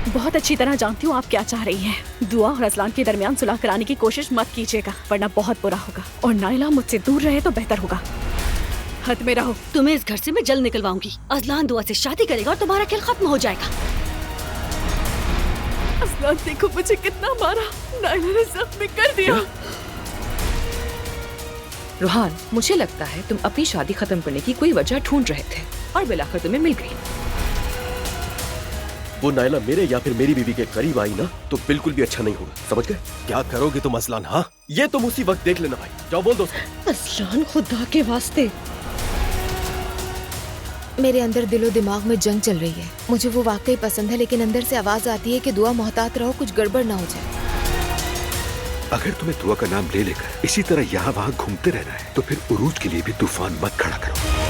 बहुत अच्छी तरह जानती हूँ आप क्या चाह रही हैं। दुआ और अजलान के दरमियान सुलह कराने की कोशिश मत कीजिएगा, वरना बहुत बुरा होगा। और नाइला मुझसे दूर रहे तो बेहतर होगा। हद में रहो। तुम्हें इस घर से मैं जल्द निकलवाऊंगी। अजलान दुआ से शादी करेगा और तुम्हारा खेल खत्म हो जाएगा। अजलान देखो मुझे कितना मारा, नाइला ने जख्मी कर दिया। रुहान, मुझे लगता है तुम अपनी शादी खत्म करने की कोई वजह ढूंढ रहे थे और बिलाखिर तुम्हें मिल गई। वो नाइला मेरे या फिर मेरी बीवी के करीब आई ना तो बिल्कुल भी अच्छा नहीं होगा, समझ गए? क्या करोगे तुम अजलान? हाँ, ये तुम उसी वक्त देख लेना भाई। जाओ बोल दो। अजलान, खुदा के वास्ते। मेरे अंदर दिलो दिमाग में जंग चल रही है। मुझे वो वाकई पसंद है, लेकिन अंदर से आवाज आती है कि दुआ मोहतात रहो, कुछ गड़बड़ ना हो जाए। अगर तुम्हें दुआ का नाम ले लेकर इसी तरह यहाँ वहाँ घूमते रहना है तो फिर उरूज के लिए भी तूफान मत खड़ा करो।